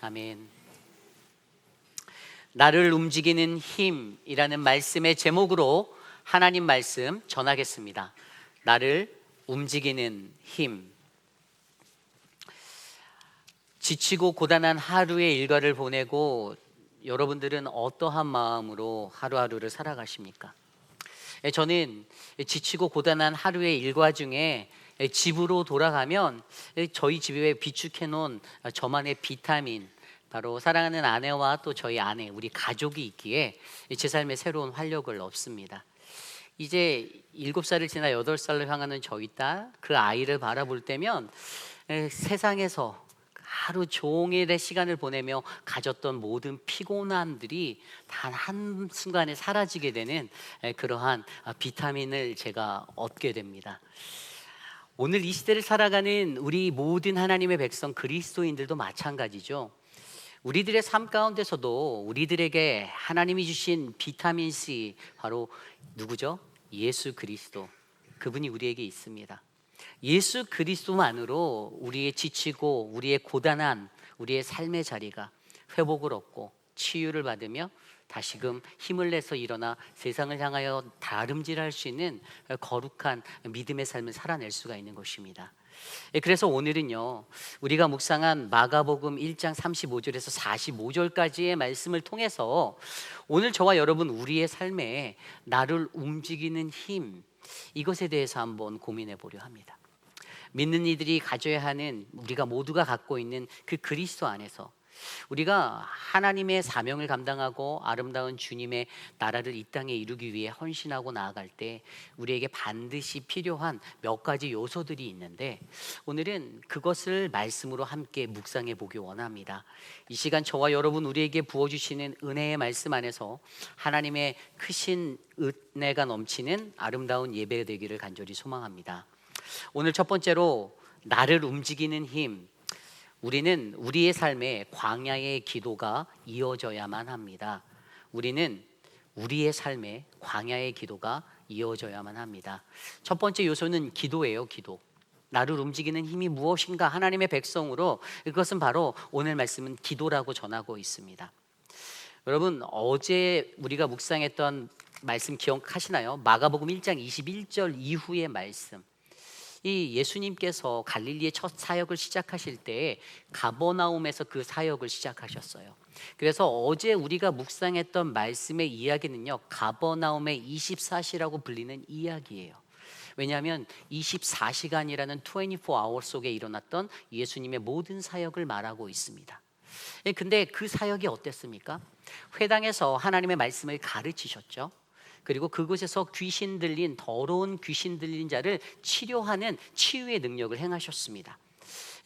아멘. 나를 움직이는 힘이라는 말씀의 제목으로 하나님 말씀 전하겠습니다. 나를 움직이는 힘. 지치고 고단한 하루의 일과를 보내고 여러분들은 어떠한 마음으로 하루하루를 살아가십니까? 저는 지치고 고단한 하루의 일과 중에 집으로 돌아가면 저희 집에 비축해 놓은 저만의 비타민, 바로 사랑하는 아내와 또 저희 아내, 우리 가족이 있기에 제 삶에 새로운 활력을 얻습니다. 이제 7살을 지나 8살로 향하는 저희 딸, 그 아이를 바라볼 때면 세상에서 하루 종일의 시간을 보내며 가졌던 모든 피곤함들이 단 한순간에 사라지게 되는 그러한 비타민을 제가 얻게 됩니다. 오늘 이 시대를 살아가는 우리 모든 하나님의 백성 그리스도인들도 마찬가지죠. 우리들의 삶 가운데서도 우리들에게 하나님이 주신 비타민 C, 바로 누구죠? 예수 그리스도. 그분이 우리에게 있습니다. 예수 그리스도만으로 우리의 지치고 우리의 고단한 우리의 삶의 자리가 회복을 얻고 치유를 받으며 다시금 힘을 내서 일어나 세상을 향하여 다름질할 수 있는 거룩한 믿음의 삶을 살아낼 수가 있는 것입니다. 그래서 오늘은요, 우리가 묵상한 마가복음 1장 35절에서 45절까지의 말씀을 통해서 오늘 저와 여러분 우리의 삶에 나를 움직이는 힘, 이것에 대해서 한번 고민해 보려 합니다. 믿는 이들이 가져야 하는, 우리가 모두가 갖고 있는 그 그리스도 안에서 우리가 하나님의 사명을 감당하고 아름다운 주님의 나라를 이 땅에 이루기 위해 헌신하고 나아갈 때 우리에게 반드시 필요한 몇 가지 요소들이 있는데, 오늘은 그것을 말씀으로 함께 묵상해 보기 원합니다. 이 시간 저와 여러분 우리에게 부어주시는 은혜의 말씀 안에서 하나님의 크신 은혜가 넘치는 아름다운 예배 되기를 간절히 소망합니다. 오늘 첫 번째로 나를 움직이는 힘, 우리는 우리의 삶에 광야의 기도가 이어져야만 합니다. 우리는 우리의 삶에 광야의 기도가 이어져야만 합니다. 첫 번째 요소는 기도예요. 기도. 나를 움직이는 힘이 무엇인가? 하나님의 백성으로 그것은 바로 오늘 말씀은 기도라고 전하고 있습니다. 여러분, 어제 우리가 묵상했던 말씀 기억하시나요? 마가복음 1장 21절 이후의 말씀. 이 예수님께서 갈릴리의 첫 사역을 시작하실 때 가버나움에서 그 사역을 시작하셨어요. 그래서 어제 우리가 묵상했던 말씀의 이야기는요, 가버나움의 24시라고 불리는 이야기예요. 왜냐하면 24시간이라는 24hour 속에 일어났던 예수님의 모든 사역을 말하고 있습니다. 근데 그 사역이 어땠습니까? 회당에서 하나님의 말씀을 가르치셨죠. 그리고 그곳에서 귀신 들린, 더러운 귀신 들린 자를 치료하는 치유의 능력을 행하셨습니다.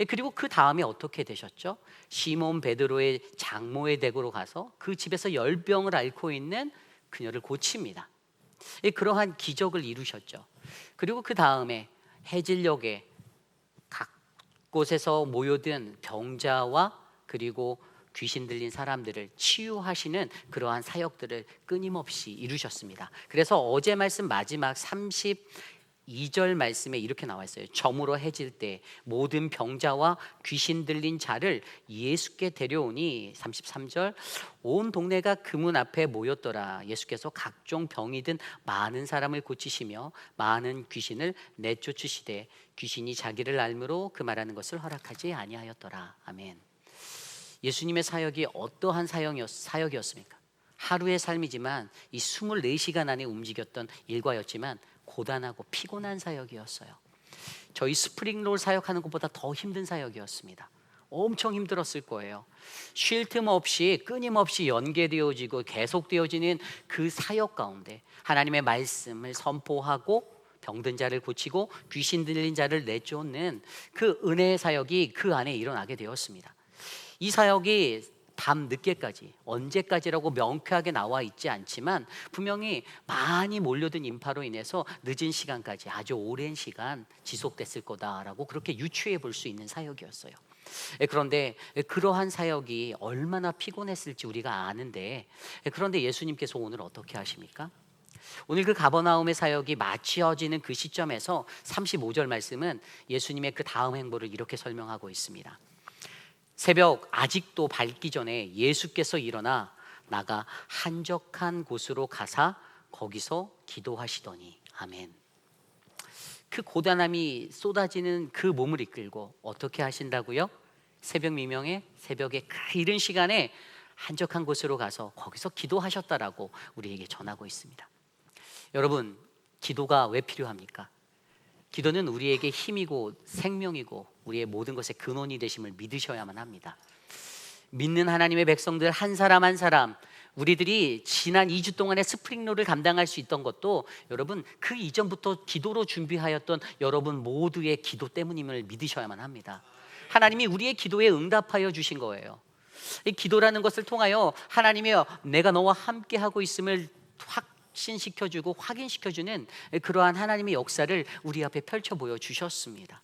그리고 그 다음에 어떻게 되셨죠? 시몬 베드로의 장모의 댁으로 가서 그 집에서 열병을 앓고 있는 그녀를 고칩니다. 그러한 기적을 이루셨죠. 그리고 그 다음에 해질녘에 각 곳에서 모여든 병자와 그리고 귀신 들린 사람들을 치유하시는 그러한 사역들을 끊임없이 이루셨습니다. 그래서 어제 말씀 마지막 32절 말씀에 이렇게 나와 있어요. 저물어 해질 때 모든 병자와 귀신 들린 자를 예수께 데려오니, 33절, 온 동네가 그 문 앞에 모였더라. 예수께서 각종 병이 든 많은 사람을 고치시며 많은 귀신을 내쫓으시되 귀신이 자기를 알므로 그 말하는 것을 허락하지 아니하였더라. 아멘. 예수님의 사역이 어떠한 사역이었습니까? 하루의 삶이지만 이 24시간 안에 움직였던 일과였지만 고단하고 피곤한 사역이었어요. 저희 스프링롤 사역하는 것보다 더 힘든 사역이었습니다. 엄청 힘들었을 거예요. 쉴 틈 없이 끊임없이 연계되어지고 계속되어지는 그 사역 가운데 하나님의 말씀을 선포하고 병든 자를 고치고 귀신 들린 자를 내쫓는 그 은혜의 사역이 그 안에 일어나게 되었습니다. 이 사역이 밤 늦게까지, 언제까지라고 명쾌하게 나와 있지 않지만 분명히 많이 몰려든 인파로 인해서 늦은 시간까지 아주 오랜 시간 지속됐을 거다라고 그렇게 유추해 볼 수 있는 사역이었어요. 그런데 그러한 사역이 얼마나 피곤했을지 우리가 아는데, 그런데 예수님께서 오늘 어떻게 하십니까? 오늘 그 가버나움의 사역이 마치어지는 그 시점에서 35절 말씀은 예수님의 그 다음 행보를 이렇게 설명하고 있습니다. 새벽 아직도 밝기 전에 예수께서 일어나 나가 한적한 곳으로 가사 거기서 기도하시더니. 아멘. 그 고단함이 쏟아지는 그 몸을 이끌고 어떻게 하신다고요? 새벽 미명에, 새벽에 그 이른 시간에 한적한 곳으로 가서 거기서 기도하셨다라고 우리에게 전하고 있습니다. 여러분, 기도가 왜 필요합니까? 기도는 우리에게 힘이고 생명이고 우리의 모든 것의 근원이 되심을 믿으셔야만 합니다. 믿는 하나님의 백성들 한 사람 한 사람, 우리들이 지난 2주 동안의 스프링롤을 감당할 수 있던 것도 여러분 그 이전부터 기도로 준비하였던 여러분 모두의 기도 때문임을 믿으셔야만 합니다. 하나님이 우리의 기도에 응답하여 주신 거예요. 이 기도라는 것을 통하여 하나님이 내가 너와 함께 하고 있음을 확신시켜주고 확인시켜주는 그러한 하나님의 역사를 우리 앞에 펼쳐 보여주셨습니다.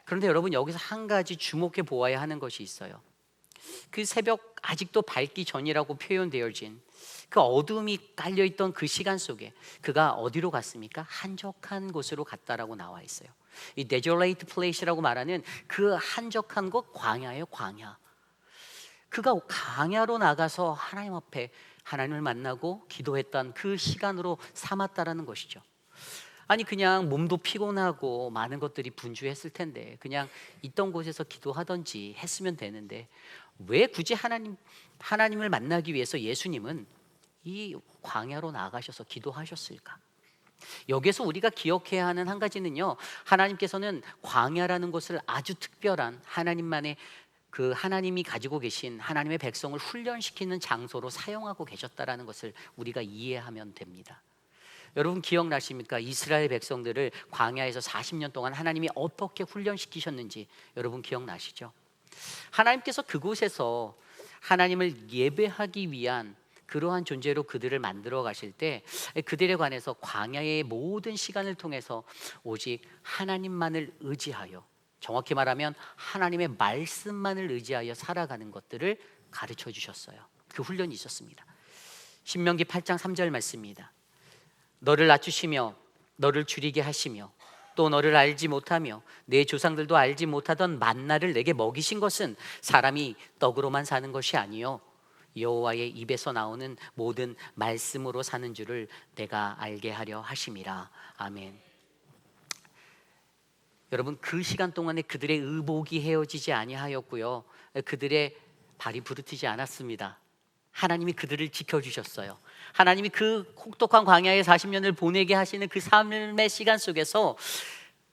그런데 여러분, 여기서 한 가지 주목해 보아야 하는 것이 있어요. 그 새벽 아직도 밝기 전이라고 표현되어진 그 어둠이 깔려있던 그 시간 속에 그가 어디로 갔습니까? 한적한 곳으로 갔다라고 나와 있어요. 이 desolate place라고 말하는 그 한적한 곳, 광야예요, 광야. 그가 광야로 나가서 하나님 앞에 하나님을 만나고 기도했던 그 시간으로 삼았다라는 것이죠. 아니, 그냥 몸도 피곤하고 많은 것들이 분주했을 텐데 그냥 있던 곳에서 기도하던지 했으면 되는데 왜 굳이 하나님을 만나기 위해서 예수님은 이 광야로 나가셔서 기도하셨을까? 여기에서 우리가 기억해야 하는 한 가지는요, 하나님께서는 광야라는 곳을 아주 특별한 하나님만의 그 하나님이 가지고 계신 하나님의 백성을 훈련시키는 장소로 사용하고 계셨다라는 것을 우리가 이해하면 됩니다. 여러분 기억나십니까? 이스라엘 백성들을 광야에서 40년 동안 하나님이 어떻게 훈련시키셨는지 여러분 기억나시죠? 하나님께서 그곳에서 하나님을 예배하기 위한 그러한 존재로 그들을 만들어 가실 때 그들에 관해서 광야의 모든 시간을 통해서 오직 하나님만을 의지하여, 정확히 말하면 하나님의 말씀만을 의지하여 살아가는 것들을 가르쳐 주셨어요. 그 훈련이 있었습니다. 신명기 8장 3절 말씀입니다. 너를 낮추시며 너를 줄이게 하시며 또 너를 알지 못하며 내 조상들도 알지 못하던 만나를 내게 먹이신 것은 사람이 떡으로만 사는 것이 아니요 여호와의 입에서 나오는 모든 말씀으로 사는 줄을 내가 알게 하려 하심이라. 아멘. 여러분, 그 시간 동안에 그들의 의복이 헤어지지 아니하였고요, 그들의 발이 부르트지 않았습니다. 하나님이 그들을 지켜주셨어요. 하나님이 그 혹독한 광야의 40년을 보내게 하시는 그 삶의 시간 속에서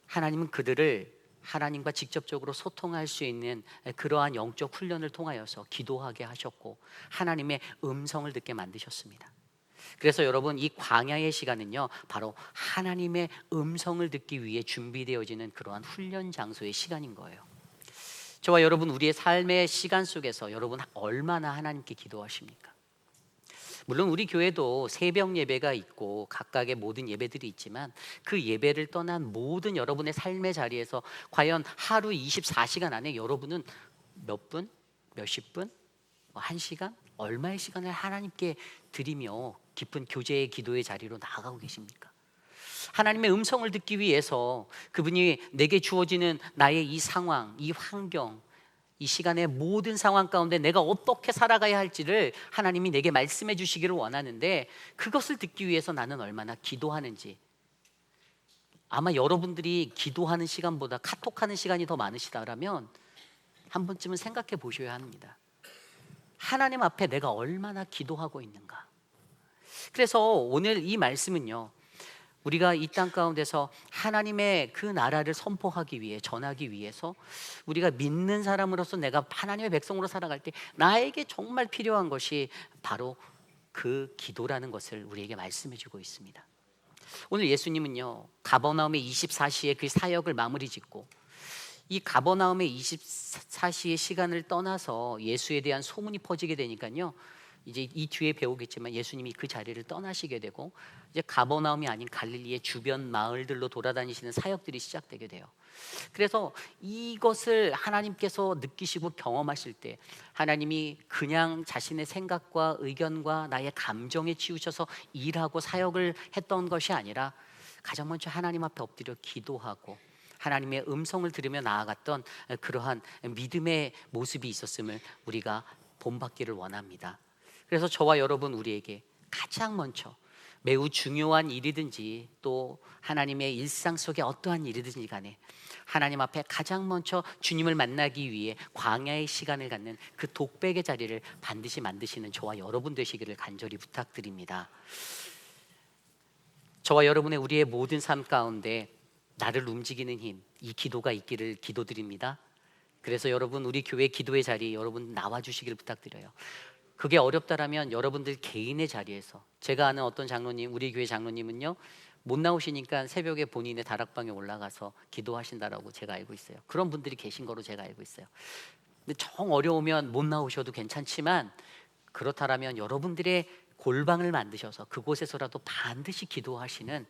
하나님은 그들을 하나님과 직접적으로 소통할 수 있는 그러한 영적 훈련을 통하여서 기도하게 하셨고 하나님의 음성을 듣게 만드셨습니다. 그래서 여러분, 이 광야의 시간은요 바로 하나님의 음성을 듣기 위해 준비되어지는 그러한 훈련 장소의 시간인 거예요. 저와 여러분, 우리의 삶의 시간 속에서 여러분 얼마나 하나님께 기도하십니까? 물론 우리 교회도 새벽 예배가 있고 각각의 모든 예배들이 있지만 그 예배를 떠난 모든 여러분의 삶의 자리에서 과연 하루 24시간 안에 여러분은 몇 분, 몇십 분, 1시간, 얼마의 시간을 하나님께 드리며 깊은 교제의 기도의 자리로 나아가고 계십니까? 하나님의 음성을 듣기 위해서 그분이 내게 주어지는 나의 이 상황, 이 환경, 이 시간의 모든 상황 가운데 내가 어떻게 살아가야 할지를 하나님이 내게 말씀해 주시기를 원하는데 그것을 듣기 위해서 나는 얼마나 기도하는지, 아마 여러분들이 기도하는 시간보다 카톡하는 시간이 더 많으시다라면 한 번쯤은 생각해 보셔야 합니다. 하나님 앞에 내가 얼마나 기도하고 있는가. 그래서 오늘 이 말씀은요, 우리가 이 땅 가운데서 하나님의 그 나라를 선포하기 위해, 전하기 위해서 우리가 믿는 사람으로서 내가 하나님의 백성으로 살아갈 때 나에게 정말 필요한 것이 바로 그 기도라는 것을 우리에게 말씀해 주고 있습니다. 오늘 예수님은요 가버나움의 24시의 그 사역을 마무리 짓고 이 가버나움의 24시의 시간을 떠나서 예수에 대한 소문이 퍼지게 되니까요, 이제 이 뒤에 배우겠지만 예수님이 그 자리를 떠나시게 되고 이제 가버나움이 아닌 갈릴리의 주변 마을들로 돌아다니시는 사역들이 시작되게 돼요. 그래서 이것을 하나님께서 느끼시고 경험하실 때 하나님이 그냥 자신의 생각과 의견과 나의 감정에 치우쳐서 일하고 사역을 했던 것이 아니라 가장 먼저 하나님 앞에 엎드려 기도하고 하나님의 음성을 들으며 나아갔던 그러한 믿음의 모습이 있었음을 우리가 본받기를 원합니다. 그래서 저와 여러분, 우리에게 가장 먼저 매우 중요한 일이든지 또 하나님의 일상 속에 어떠한 일이든지 간에 하나님 앞에 가장 먼저 주님을 만나기 위해 광야의 시간을 갖는 그 독백의 자리를 반드시 만드시는 저와 여러분 되시기를 간절히 부탁드립니다. 저와 여러분의 우리의 모든 삶 가운데 나를 움직이는 힘, 이 기도가 있기를 기도드립니다. 그래서 여러분, 우리 교회 기도의 자리 여러분 나와 주시기를 부탁드려요. 그게 어렵다라면 여러분들 개인의 자리에서, 제가 아는 어떤 장로님, 우리 교회 장로님은요, 못 나오시니까 새벽에 본인의 다락방에 올라가서 기도하신다라고 제가 알고 있어요. 그런 분들이 계신 거로 제가 알고 있어요. 근데 정 어려우면 못 나오셔도 괜찮지만, 그렇다라면 여러분들의 골방을 만드셔서 그곳에서라도 반드시 기도하시는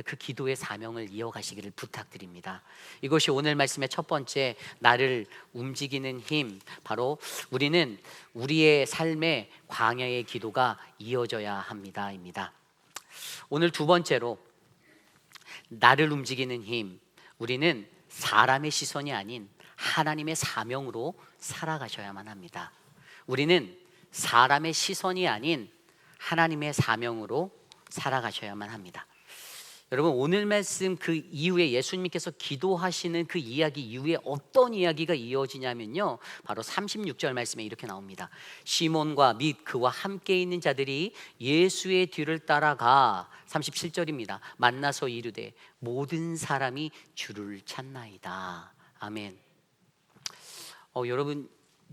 그 기도의 사명을 이어가시기를 부탁드립니다. 이것이 오늘 말씀의 첫 번째, 나를 움직이는 힘, 바로 우리는 우리의 삶에 광야의 기도가 이어져야 합니다입니다. 오늘 두 번째로, 나를 움직이는 힘, 우리는 사람의 시선이 아닌 하나님의 사명으로 살아가셔야만 합니다. 우리는 사람의 시선이 아닌 하나님의 사명으로 살아가셔야만 합니다. 여러분, 오늘 말씀 그 이후에 예수님께서 기도하시는 그 이야기 이후에 어떤 이야기가 이어지냐면요, 바로 36절 말씀에 이렇게 나옵니다. 시몬과 및 그와 함께 있는 자들이 예수의 뒤를 따라가, 37절입니다. 만나서 이르되 모든 사람이 주를 찾나이다. 아멘. 여러분,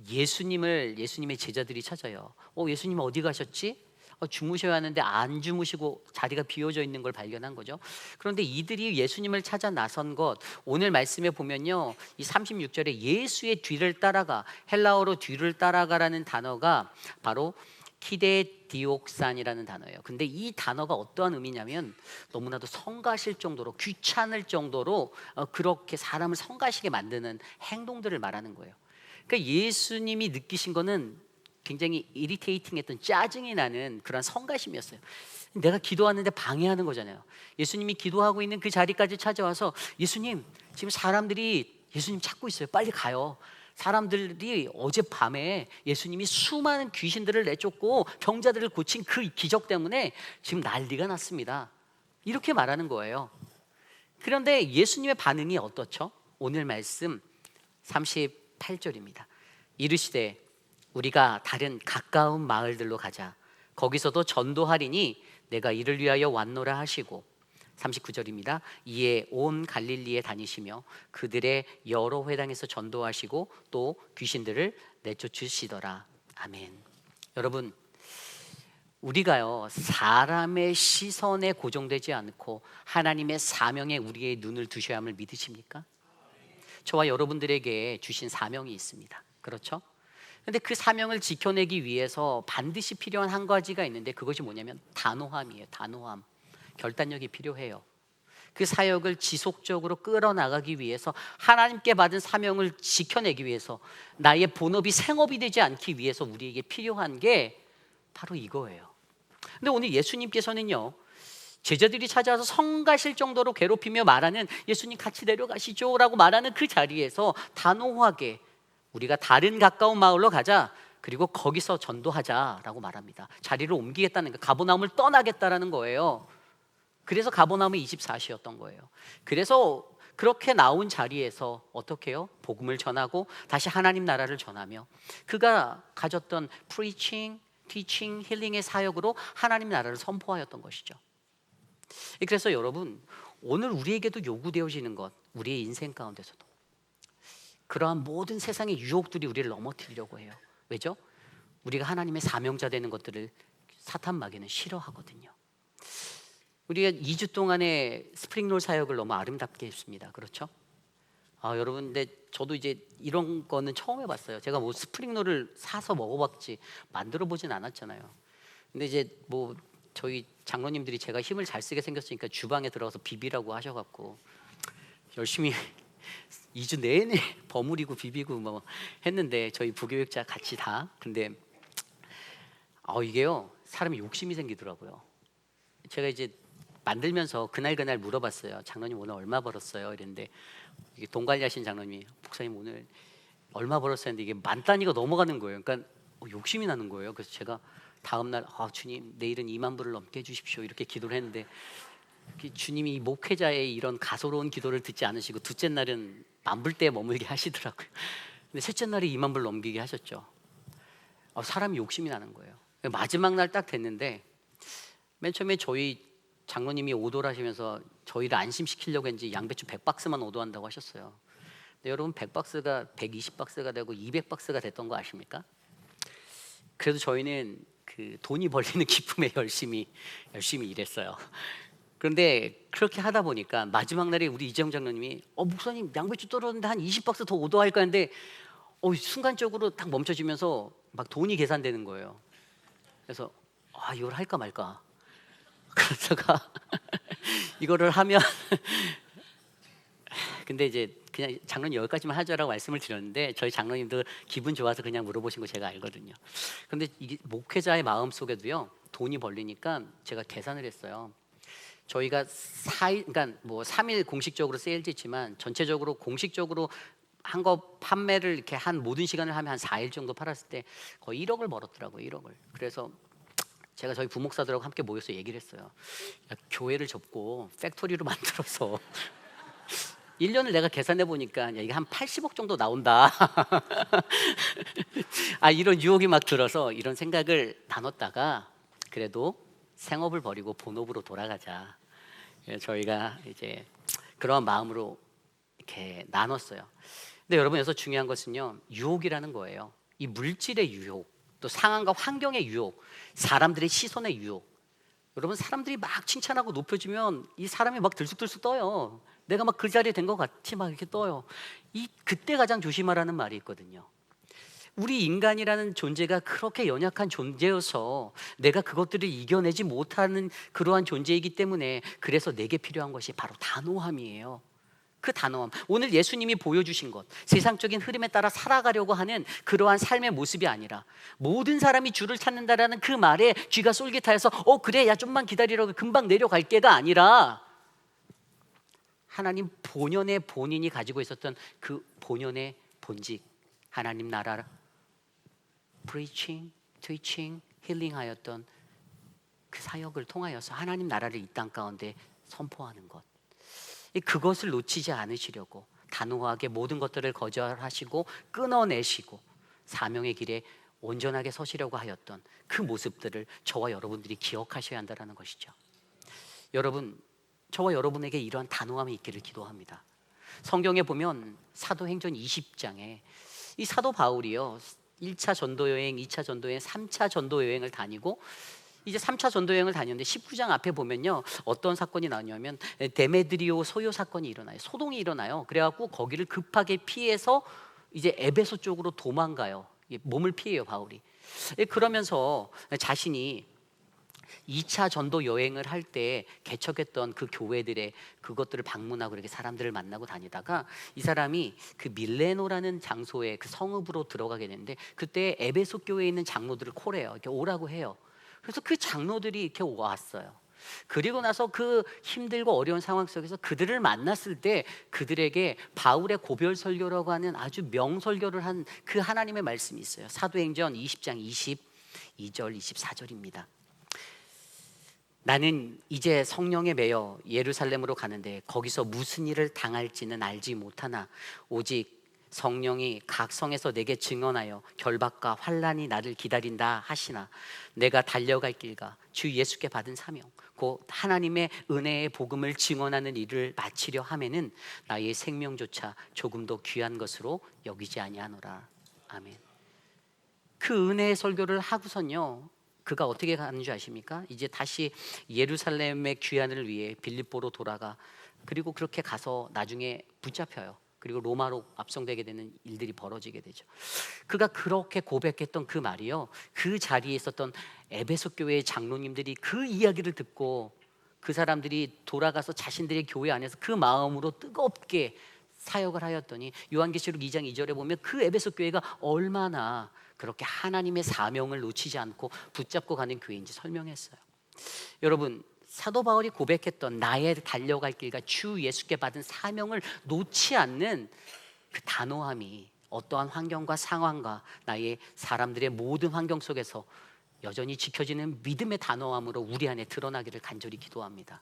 예수님의 제자들이 찾아요. 예수님 어디 가셨지? 주무셔야 하는데 안 주무시고 자리가 비어져 있는 걸 발견한 거죠. 그런데 이들이 예수님을 찾아 나선 것, 오늘 말씀에 보면요, 이 36절에 예수의 뒤를 따라가, 헬라어로 뒤를 따라가라는 단어가 바로 키데디옥산이라는 단어예요. 근데 이 단어가 어떠한 의미냐면, 너무나도 성가실 정도로, 귀찮을 정도로 그렇게 사람을 성가시게 만드는 행동들을 말하는 거예요. 그러니까 예수님이 느끼신 거는 굉장히 이리테이팅했던, 짜증이 나는 그런 성가심이었어요. 내가 기도하는데 방해하는 거잖아요. 예수님이 기도하고 있는 그 자리까지 찾아와서, 예수님, 지금 사람들이 예수님 찾고 있어요. 빨리 가요. 사람들이 어젯밤에 예수님이 수많은 귀신들을 내쫓고 병자들을 고친 그 기적 때문에 지금 난리가 났습니다. 이렇게 말하는 거예요. 그런데 예수님의 반응이 어떻죠? 오늘 말씀 38절입니다. 이르시되 우리가 다른 가까운 마을들로 가자. 거기서도 전도하리니 내가 이를 위하여 왔노라 하시고, 39절입니다. 이에 온 갈릴리에 다니시며 그들의 여러 회당에서 전도하시고 또 귀신들을 내쫓으시더라. 아멘. 여러분, 우리가요, 사람의 시선에 고정되지 않고 하나님의 사명에 우리의 눈을 두셔야 함을 믿으십니까? 저와 여러분들에게 주신 사명이 있습니다. 그렇죠? 근데 그 사명을 지켜내기 위해서 반드시 필요한 한 가지가 있는데, 그것이 뭐냐면 단호함이에요. 단호함. 결단력이 필요해요. 그 사역을 지속적으로 끌어나가기 위해서, 하나님께 받은 사명을 지켜내기 위해서, 나의 본업이 생업이 되지 않기 위해서 우리에게 필요한 게 바로 이거예요. 근데 오늘 예수님께서는요, 제자들이 찾아와서 성가실 정도로 괴롭히며 말하는, 예수님 같이 내려가시죠 라고 말하는 그 자리에서 단호하게 우리가 다른 가까운 마을로 가자, 그리고 거기서 전도하자라고 말합니다. 자리를 옮기겠다는 거, 가버나움을 떠나겠다라는 거예요. 그래서 가버나움이 24시였던 거예요. 그래서 그렇게 나온 자리에서 어떻게 해요? 복음을 전하고 다시 하나님 나라를 전하며, 그가 가졌던 preaching, teaching, healing의 사역으로 하나님 나라를 선포하였던 것이죠. 그래서 여러분, 오늘 우리에게도 요구되어지는 것, 우리의 인생 가운데서도 그러한 모든 세상의 유혹들이 우리를 넘어뜨리려고 해요. 왜죠? 우리가 하나님의 사명자 되는 것들을 사탄 마귀는 싫어하거든요. 우리가 2주 동안의 스프링롤 사역을 너무 아름답게 했습니다. 그렇죠? 여러분, 근데 저도 이제 이런 거는 처음 해봤어요. 제가 뭐 스프링롤을 사서 먹어봤지 만들어 보진 않았잖아요. 근데 이제 뭐 저희 장로님들이 제가 힘을 잘 쓰게 생겼으니까 주방에 들어가서 비비라고 하셔갖고 열심히 2주 내내 버무리고 비비고 뭐 했는데, 저희 부교육자 같이 다. 근데 이게요, 사람이 욕심이 생기더라고요. 제가 이제 만들면서 그날 물어봤어요. 장로님 오늘 얼마 벌었어요? 이랬는데 이게 돈 관리하신 장로님이 목사님 오늘 얼마 벌었어요? 했는데 이게 만 단위가 넘어가는 거예요. 그러니까 욕심이 나는 거예요. 그래서 제가 다음 날 주님 내일은 2만 불을 넘게 해주십시오 이렇게 기도를 했는데 주님이 이 목회자의 이런 가소로운 기도를 듣지 않으시고 둘째 날은 만불대에 머물게 하시더라고요. 근데 셋째 날에 2만 불 넘기게 하셨죠. 사람이 욕심이 나는 거예요. 마지막 날 딱 됐는데 맨 처음에 저희 장로님이 오도를 하시면서 저희를 안심시키려고 했는지 양배추 100박스만 오도한다고 하셨어요. 근데 여러분 100박스가 120박스가 되고 200박스가 됐던 거 아십니까? 그래도 저희는 그 돈이 벌리는 기쁨에 열심히 일했어요. 그런데 그렇게 하다 보니까 마지막 날에 우리 이재영 장로님이 목사님 양배추 떨어졌는데 한 20박스 더 오도할까 했는데 순간적으로 딱 멈춰지면서 막 돈이 계산되는 거예요. 그래서 이걸 할까 말까 그러다가 이거를 하면 근데 이제 그냥 장로님 여기까지만 하자라고 말씀을 드렸는데 저희 장로님도 기분 좋아서 그냥 물어보신 거 제가 알거든요. 그런데 이게 목회자의 마음 속에도요 돈이 벌리니까 제가 계산을 했어요. 저희가 4일, 그러니까 뭐 3일 공식적으로 세일즈지만 전체적으로 공식적으로 한 거 판매를 이렇게 한 모든 시간을 하면 한 4일 정도 팔았을 때 거의 1억을 벌었더라고요. 1억을. 그래서 제가 저희 부목사들하고 함께 모여서 얘기를 했어요. 교회를 접고 팩토리로 만들어서 1년을 내가 계산해 보니까 이게 한 80억 정도 나온다. 이런 유혹이 막 들어서 이런 생각을 나눴다가 그래도 생업을 버리고 본업으로 돌아가자. 저희가 이제 그런 마음으로 이렇게 나눴어요. 근데 여러분 여기서 중요한 것은요 유혹이라는 거예요. 이 물질의 유혹, 또 상황과 환경의 유혹, 사람들의 시선의 유혹. 여러분 사람들이 막 칭찬하고 높여주면 이 사람이 막 들쑥들쑥 떠요. 내가 막 그 자리에 된 것 같이 막 이렇게 떠요. 그때 가장 조심하라는 말이 있거든요. 우리 인간이라는 존재가 그렇게 연약한 존재여서 내가 그것들을 이겨내지 못하는 그러한 존재이기 때문에 그래서 내게 필요한 것이 바로 단호함이에요. 그 단호함, 오늘 예수님이 보여주신 것, 세상적인 흐름에 따라 살아가려고 하는 그러한 삶의 모습이 아니라 모든 사람이 주를 찾는다라는 그 말에 쥐가 쏠깃하여서 그래 야 좀만 기다리라고 금방 내려갈게가 아니라 하나님 본연의 본인이 가지고 있었던 그 본연의 본직, 하나님 나라 preaching, teaching, healing하였던 그 사역을 통하여서 하나님 나라를 이 땅 가운데 선포하는 것, 그것을 놓치지 않으시려고 단호하게 모든 것들을 거절하시고 끊어내시고 사명의 길에 온전하게 서시려고 하였던 그 모습들을 저와 여러분들이 기억하셔야 한다는 것이죠. 여러분, 저와 여러분에게 이러한 단호함이 있기를 기도합니다. 성경에 보면 사도행전 20장에 이 사도 바울이요 1차 전도여행, 2차 전도여행, 3차 전도여행을 다니고 이제 3차 전도여행을 다녔는데 19장 앞에 보면요 어떤 사건이 나오냐면 데메드리오 소요 사건이 일어나요. 소동이 일어나요. 그래갖고 거기를 급하게 피해서 이제 에베소 쪽으로 도망가요. 몸을 피해요 바울이. 그러면서 자신이 2차 전도 여행을 할 때 개척했던 그 교회들의 그것들을 방문하고 이렇게 사람들을 만나고 다니다가 이 사람이 그 밀레노라는 장소에 그 성읍으로 들어가게 되는데 그때 에베소 교회에 있는 장로들을 콜해요. 이렇게 오라고 해요. 그래서 그 장로들이 이렇게 왔어요. 그리고 나서 그 힘들고 어려운 상황 속에서 그들을 만났을 때 그들에게 바울의 고별 설교라고 하는 아주 명설교를 한 그 하나님의 말씀이 있어요. 사도행전 20장 22절 24절입니다. 나는 이제 성령에 매여 예루살렘으로 가는데 거기서 무슨 일을 당할지는 알지 못하나 오직 성령이 각 성에서 내게 증언하여 결박과 환난이 나를 기다린다 하시나 내가 달려갈 길과 주 예수께 받은 사명 곧 하나님의 은혜의 복음을 증언하는 일을 마치려 하면은 나의 생명조차 조금도 귀한 것으로 여기지 아니하노라. 아멘. 그 은혜의 설교를 하고선요 그가 어떻게 가는 줄 아십니까? 이제 다시 예루살렘의 귀환을 위해 빌립보로 돌아가 그리고 그렇게 가서 나중에 붙잡혀요. 그리고 로마로 압송되게 되는 일들이 벌어지게 되죠. 그가 그렇게 고백했던 그 말이요 그 자리에 있었던 에베소 교회의 장로님들이 그 이야기를 듣고 그 사람들이 돌아가서 자신들의 교회 안에서 그 마음으로 뜨겁게 사역을 하였더니 요한계시록 2장 2절에 보면 그 에베소 교회가 얼마나 그렇게 하나님의 사명을 놓치지 않고 붙잡고 가는 교회인지 설명했어요. 여러분 사도 바울이 고백했던 나의 달려갈 길과 주 예수께 받은 사명을 놓지 않는 그 단호함이 어떠한 환경과 상황과 나의 사람들의 모든 환경 속에서 여전히 지켜지는 믿음의 단호함으로 우리 안에 드러나기를 간절히 기도합니다.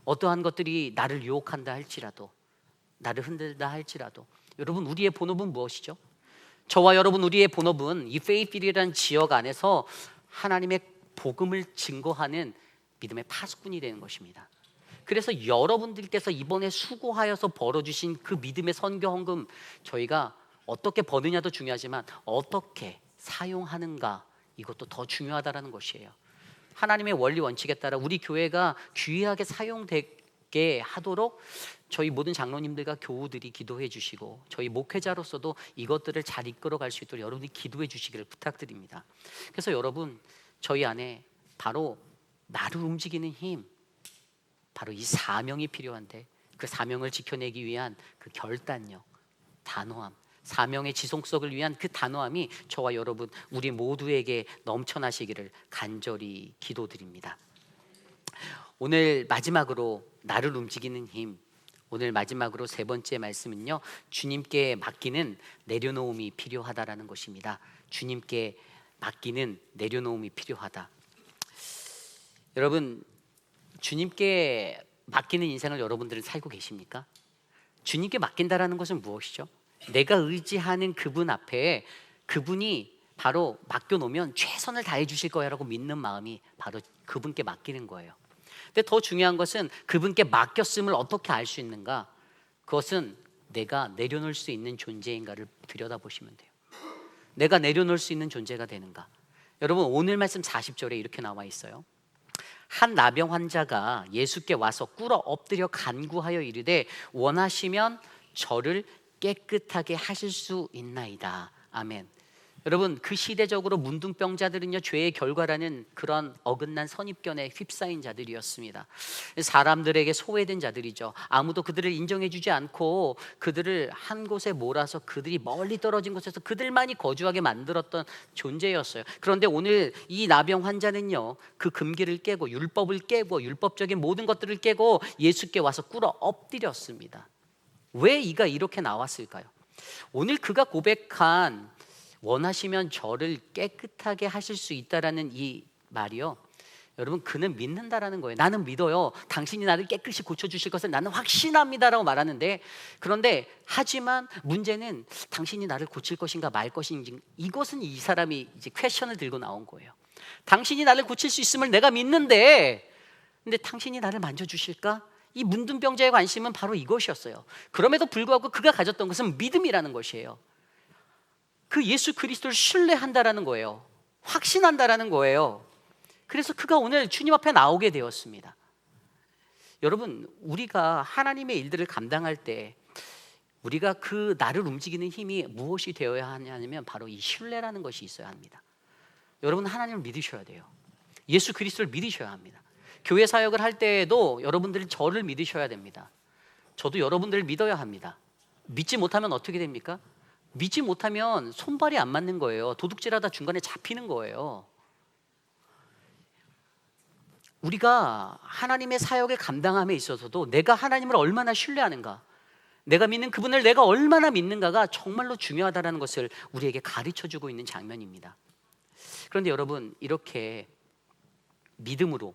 어떠한 것들이 나를 유혹한다 할지라도, 나를 흔들다 할지라도, 여러분 우리의 본업은 무엇이죠? 저와 여러분 우리의 본업은 이 페이필이라는 지역 안에서 하나님의 복음을 증거하는 믿음의 파수꾼이 되는 것입니다. 그래서 여러분들께서 이번에 수고하여서 벌어주신 그 믿음의 선교 헌금, 저희가 어떻게 버느냐도 중요하지만 어떻게 사용하는가, 이것도 더 중요하다는 것이에요. 하나님의 원리 원칙에 따라 우리 교회가 귀하게 사용되게 하도록 저희 모든 장로님들과 교우들이 기도해 주시고, 저희 목회자로서도 이것들을 잘 이끌어 갈 수 있도록 여러분이 기도해 주시기를 부탁드립니다. 그래서 여러분, 저희 안에 바로 나를 움직이는 힘, 바로 이 사명이 필요한데, 그 사명을 지켜내기 위한 그 결단력, 단호함, 사명의 지속성을 위한 그 단호함이 저와 여러분 우리 모두에게 넘쳐나시기를 간절히 기도드립니다. 오늘 마지막으로 나를 움직이는 힘, 오늘 마지막으로 세 번째 말씀은요, 주님께 맡기는 내려놓음이 필요하다라는 것입니다. 주님께 맡기는 내려놓음이 필요하다. 여러분, 주님께 맡기는 인생을 여러분들은 살고 계십니까? 주님께 맡긴다라는 것은 무엇이죠? 내가 의지하는 그분 앞에 그분이 바로 맡겨놓으면 최선을 다해 주실 거야라고 믿는 마음이 바로 그분께 맡기는 거예요. 근데 더 중요한 것은 그분께 맡겼음을 어떻게 알 수 있는가? 그것은 내가 내려놓을 수 있는 존재인가를 들여다보시면 돼요. 내가 내려놓을 수 있는 존재가 되는가? 여러분, 오늘 말씀 40절에 이렇게 나와 있어요. 한 나병 환자가 예수께 와서 꿇어 엎드려 간구하여 이르되 원하시면 저를 깨끗하게 하실 수 있나이다. 아멘. 여러분, 그 시대적으로 문둥병자들은요, 죄의 결과라는 그런 어긋난 선입견에 휩싸인 자들이었습니다. 사람들에게 소외된 자들이죠. 아무도 그들을 인정해주지 않고 그들을 한 곳에 몰아서 그들이 멀리 떨어진 곳에서 그들만이 거주하게 만들었던 존재였어요. 그런데 오늘 이 나병 환자는요, 그 금기를 깨고 율법을 깨고 율법적인 모든 것들을 깨고 예수께 와서 꿇어 엎드렸습니다. 왜 이가 이렇게 나왔을까요? 오늘 그가 고백한 원하시면 저를 깨끗하게 하실 수 있다라는 이 말이요, 여러분, 그는 믿는다라는 거예요. 나는 믿어요. 당신이 나를 깨끗이 고쳐주실 것을 나는 확신합니다라고 말하는데, 그런데 하지만 문제는 당신이 나를 고칠 것인가 말 것인지, 이것은 이 사람이 이제 퀘션을 들고 나온 거예요. 당신이 나를 고칠 수 있음을 내가 믿는데, 근데 당신이 나를 만져주실까? 이 문둥병자의 관심은 바로 이것이었어요. 그럼에도 불구하고 그가 가졌던 것은 믿음이라는 것이에요. 그 예수 그리스도를 신뢰한다라는 거예요. 확신한다라는 거예요. 그래서 그가 오늘 주님 앞에 나오게 되었습니다. 여러분, 우리가 하나님의 일들을 감당할 때 우리가 그 나를 움직이는 힘이 무엇이 되어야 하냐면 바로 이 신뢰라는 것이 있어야 합니다. 여러분, 하나님을 믿으셔야 돼요. 예수 그리스도를 믿으셔야 합니다. 교회 사역을 할 때에도 여러분들이 저를 믿으셔야 됩니다. 저도 여러분들을 믿어야 합니다. 믿지 못하면 어떻게 됩니까? 믿지 못하면 손발이 안 맞는 거예요. 도둑질하다 중간에 잡히는 거예요. 우리가 하나님의 사역을 감당함에 있어서도 내가 하나님을 얼마나 신뢰하는가, 내가 믿는 그분을 내가 얼마나 믿는가가 정말로 중요하다는 것을 우리에게 가르쳐주고 있는 장면입니다. 그런데 여러분, 이렇게 믿음으로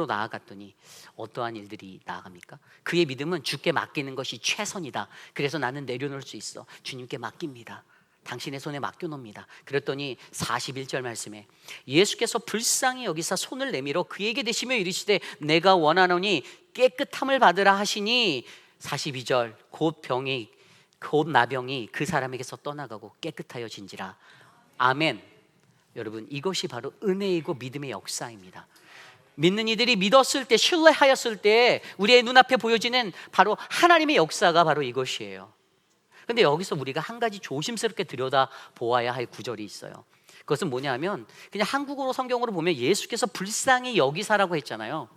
나아갔더니 어떠한 일들이 나아갑니까? 그의 믿음은 주께 맡기는 것이 최선이다. 그래서 나는 내려놓을 수 있어. 주님께 맡깁니다. 당신의 손에 맡겨놓습니다. 그랬더니 41절 말씀에 예수께서 불쌍히 여기사 손을 내밀어 그에게 대시며 이르시되 내가 원하노니 깨끗함을 받으라 하시니 42절 곧 나병이 그 사람에게서 떠나가고 깨끗하여진지라. 아멘. 여러분, 이것이 바로 은혜이고 믿음의 역사입니다. 믿는 이들이 믿었을 때, 신뢰하였을 때 우리의 눈앞에 보여지는 바로 하나님의 역사가 바로 이것이에요. 그런데 여기서 우리가 한 가지 조심스럽게 들여다보아야 할 구절이 있어요. 그것은 뭐냐면, 그냥 한국어로 성경으로 보면 예수께서 불쌍히 여기사라고 했잖아요.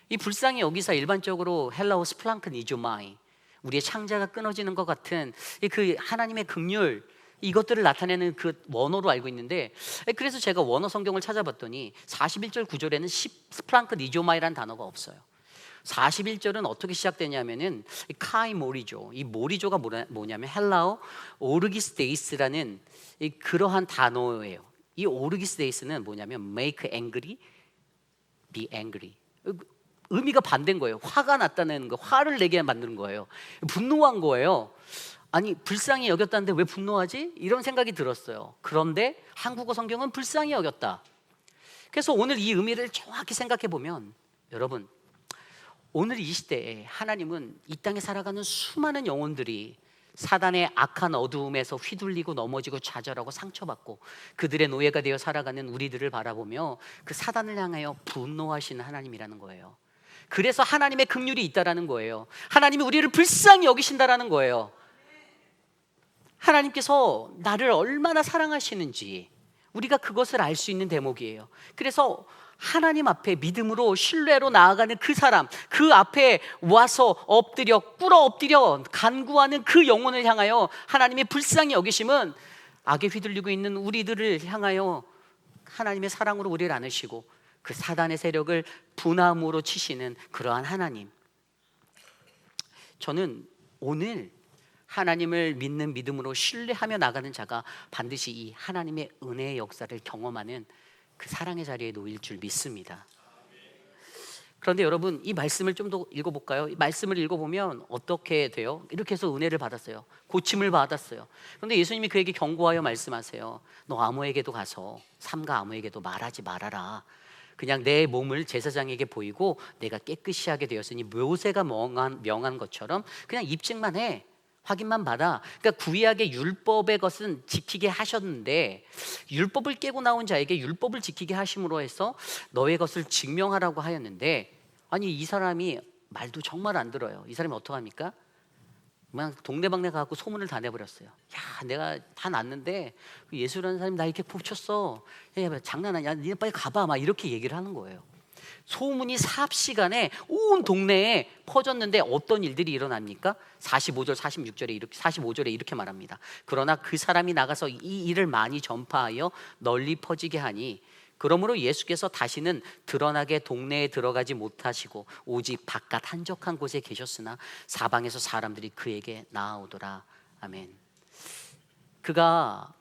이 불쌍히 여기사, 일반적으로 헬라어 스플랑크니조마이, 우리의 창자가 끊어지는 것 같은 그 하나님의 긍휼, 이것들을 나타내는 그 원어로 알고 있는데, 그래서 제가 원어 성경을 찾아봤더니 41절 9절에는 스프랑크 니조마이라는 단어가 없어요. 41절은 어떻게 시작되냐면은 카이모리조, 이 모리조가 뭐냐면 헬라어 오르기스데이스라는 그러한 단어예요. 이 오르기스데이스는 뭐냐면 make angry, be angry. 의미가 반대인 거예요. 화가 났다는 거, 화를 내게 만드는 거예요. 분노한 거예요. 아니, 불쌍히 여겼다는데 왜 분노하지? 이런 생각이 들었어요. 그런데 한국어 성경은 불쌍히 여겼다. 그래서 오늘 이 의미를 정확히 생각해 보면, 여러분, 오늘 이 시대에 하나님은 이 땅에 살아가는 수많은 영혼들이 사단의 악한 어두움에서 휘둘리고 넘어지고 좌절하고 상처받고 그들의 노예가 되어 살아가는 우리들을 바라보며 그 사단을 향하여 분노하시는 하나님이라는 거예요. 그래서 하나님의 긍휼이 있다라는 거예요. 하나님이 우리를 불쌍히 여기신다라는 거예요. 하나님께서 나를 얼마나 사랑하시는지 우리가 그것을 알 수 있는 대목이에요. 그래서 하나님 앞에 믿음으로 신뢰로 나아가는 그 사람, 그 앞에 와서 엎드려 꿇어 엎드려 간구하는 그 영혼을 향하여 하나님의 불쌍히 여기심은 악에 휘둘리고 있는 우리들을 향하여 하나님의 사랑으로 우리를 안으시고 그 사단의 세력을 분함으로 치시는 그러한 하나님. 저는 오늘 하나님을 믿는 믿음으로 신뢰하며 나가는 자가 반드시 이 하나님의 은혜의 역사를 경험하는 그 사랑의 자리에 놓일 줄 믿습니다. 그런데 여러분, 이 말씀을 좀 더 읽어볼까요? 이 말씀을 읽어보면 어떻게 돼요? 이렇게 해서 은혜를 받았어요. 고침을 받았어요. 그런데 예수님이 그에게 경고하여 말씀하세요. 너 아무에게도 가서 삼가 아무에게도 말하지 말아라. 그냥 내 몸을 제사장에게 보이고 내가 깨끗이 하게 되었으니 모세가 명한 것처럼 그냥 입증만 해. 확인만 받아. 그러니까 구약의 율법의 것은 지키게 하셨는데 율법을 깨고 나온 자에게 율법을 지키게 하심으로 해서 너의 것을 증명하라고 하였는데, 아니 이 사람이 말도 정말 안 들어요. 이 사람이 어떡합니까? 그냥 동네방네 가고 소문을 다 내버렸어요. 야, 내가 다 났는데 예수라는 사람이 나 이렇게 뽑혔어. 야, 장난 아니야. 니네 빨리 가봐. 막 이렇게 얘기를 하는 거예요. 소문이 삽시간에 온 동네에 퍼졌는데 어떤 일들이 일어납니까? 45절 46절에 이렇게 45절에 이렇게 말합니다. 그러나 그 사람이 나가서 이 일을 많이 전파하여 널리 퍼지게 하니 그러므로 예수께서 다시는 드러나게 동네에 들어가지 못하시고 오직 바깥 한적한 곳에 계셨으나 사방에서 사람들이 그에게 나아오더라. 아멘. 그가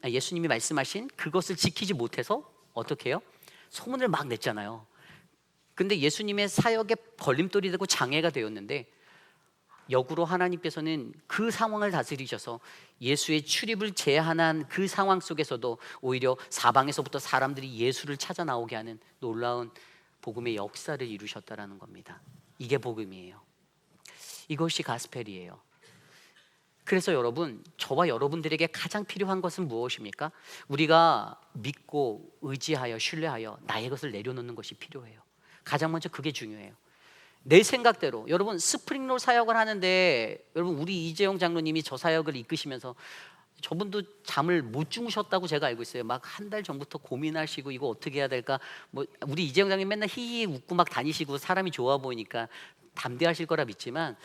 예수님이 말씀하신 그것을 지키지 못해서 어떻게 해요? 소문을 막 냈잖아요. 근데 예수님의 사역에 걸림돌이 되고 장애가 되었는데 역으로 하나님께서는 그 상황을 다스리셔서 예수의 출입을 제한한 그 상황 속에서도 오히려 사방에서부터 사람들이 예수를 찾아 나오게 하는 놀라운 복음의 역사를 이루셨다라는 겁니다. 이게 복음이에요. 이것이 가스펠이에요. 그래서 여러분, 저와 여러분들에게 가장 필요한 것은 무엇입니까? 우리가 믿고 의지하여 신뢰하여 나의 것을 내려놓는 것이 필요해요. 가장 먼저 그게 중요해요. 내 생각대로. 여러분, 스프링롤 사역을 하는데 여러분, 우리 이재용 장로님이 저 사역을 이끄시면서 저분도 잠을 못 주무셨다고 제가 알고 있어요. 막 한 달 전부터 고민하시고 이거 어떻게 해야 될까. 뭐 우리 이재용 장로님 맨날 히히 웃고 막 다니시고 사람이 좋아 보이니까 담대하실 거라 믿지만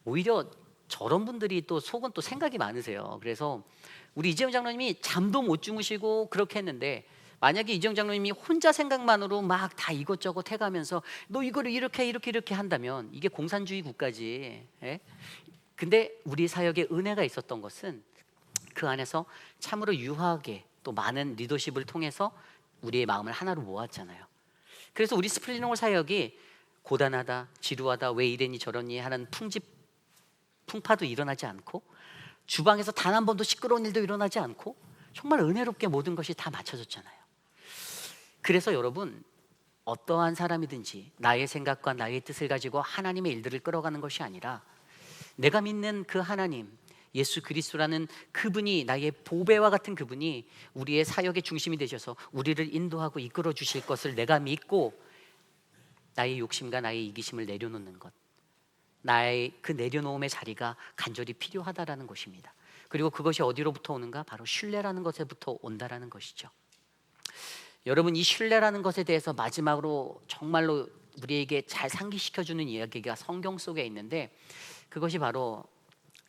오히려 저런 분들이 또 속은 또 생각이 많으세요. 그래서 우리 이재용 장로님이 잠도 못 주무시고 그렇게 했는데, 만약에 이재용 장로님이 혼자 생각만으로 막 다 이것저것 해가면서 너 이거를 이렇게 한다면 이게 공산주의 국가지. 예? 근데 우리 사역에 은혜가 있었던 것은 그 안에서 참으로 유하게 또 많은 리더십을 통해서 우리의 마음을 하나로 모았잖아요. 그래서 우리 스프링롤 사역이 고단하다, 지루하다, 왜 이랬니 저러니 하는 풍파도 일어나지 않고 주방에서 단 한 번도 시끄러운 일도 일어나지 않고 정말 은혜롭게 모든 것이 다 맞춰졌잖아요. 그래서 여러분, 어떠한 사람이든지 나의 생각과 나의 뜻을 가지고 하나님의 일들을 끌어가는 것이 아니라 내가 믿는 그 하나님, 예수 그리스도라는 그분이, 나의 보배와 같은 그분이 우리의 사역의 중심이 되셔서 우리를 인도하고 이끌어 주실 것을 내가 믿고 나의 욕심과 나의 이기심을 내려놓는 것, 나의 그 내려놓음의 자리가 간절히 필요하다라는 것입니다. 그리고 그것이 어디로부터 오는가? 바로 신뢰라는 것에부터 온다라는 것이죠. 여러분, 이 신뢰라는 것에 대해서 마지막으로 정말로 우리에게 잘 상기시켜주는 이야기가 성경 속에 있는데, 그것이 바로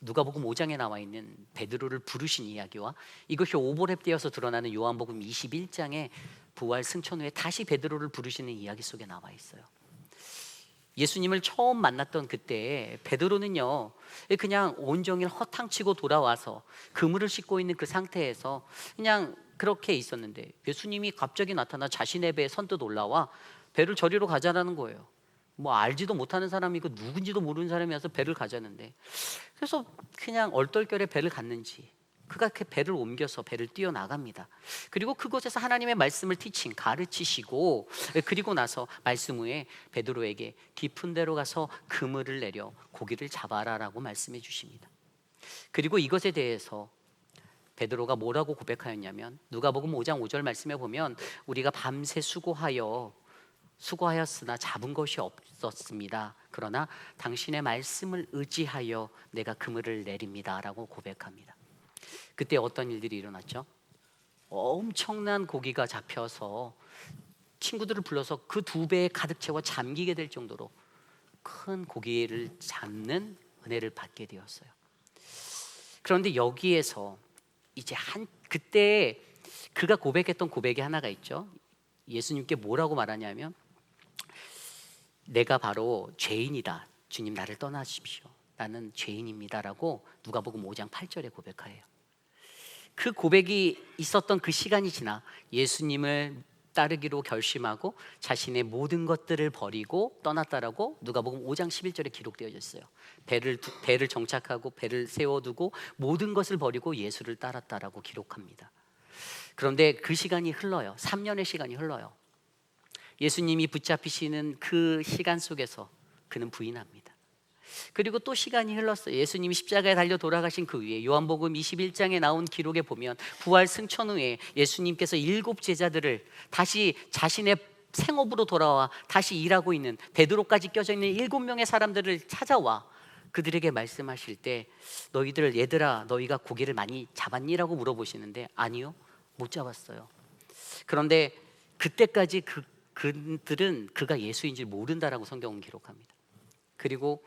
누가복음 5장에 나와 있는 베드로를 부르신 이야기와 이것이 오버랩되어서 드러나는 요한복음 21장의 부활 승천 후에 다시 베드로를 부르시는 이야기 속에 나와 있어요. 예수님을 처음 만났던 그때 베드로는요, 그냥 온종일 허탕치고 돌아와서 그물을 씻고 있는 그 상태에서 그냥 그렇게 있었는데 예수님이 갑자기 나타나 자신의 배에 선뜻 올라와 배를 저리로 가자라는 거예요. 뭐 알지도 못하는 사람이고 누군지도 모르는 사람이어서 배를 가자는데, 그래서 그냥 얼떨결에 배를 갔는지 그가 그 배를 옮겨서 배를 뛰어나갑니다. 그리고 그곳에서 하나님의 말씀을 가르치시고, 그리고 나서 말씀 후에 베드로에게 깊은 데로 가서 그물을 내려 고기를 잡아라라고 말씀해 주십니다. 그리고 이것에 대해서 베드로가 뭐라고 고백하였냐면, 누가복음 5장 5절 말씀에 보면 우리가 밤새 수고하였으나 잡은 것이 없었습니다. 그러나 당신의 말씀을 의지하여 내가 그물을 내립니다 라고 고백합니다. 그때 어떤 일들이 일어났죠? 엄청난 고기가 잡혀서 친구들을 불러서 그 2배에 가득 채워 잠기게 될 정도로 큰 고기를 잡는 은혜를 받게 되었어요. 그런데 여기에서 이제 그때 그가 고백했던 고백이 하나가 있죠. 예수님께 뭐라고 말하냐면, 내가 바로 죄인이다. 주님 나를 떠나십시오. 나는 죄인입니다 라고 누가복음 5장 8절에 고백해요. 그 고백이 있었던 그 시간이 지나 예수님을 따르기로 결심하고 자신의 모든 것들을 버리고 떠났다라고 누가복음 5장 11절에 기록되어 있어요. 배를 정착하고 배를 세워두고 모든 것을 버리고 예수를 따랐다라고 기록합니다. 그런데 그 시간이 흘러요. 3년의 시간이 흘러요. 예수님이 붙잡히시는 그 시간 속에서 그는 부인합니다. 그리고 또 시간이 흘렀어요. 예수님이 십자가에 달려 돌아가신 그 위에 요한복음 21장에 나온 기록에 보면 부활 승천 후에 예수님께서 7 제자들을 다시 자신의 생업으로 돌아와 다시 일하고 있는, 베드로까지 껴져 있는 7명의 사람들을 찾아와 그들에게 말씀하실 때, 얘들아 너희가 고기를 많이 잡았니? 라고 물어보시는데 아니요, 못 잡았어요. 그런데 그때까지 그들은 그가 예수인 줄 모른다라고 성경은 기록합니다. 그리고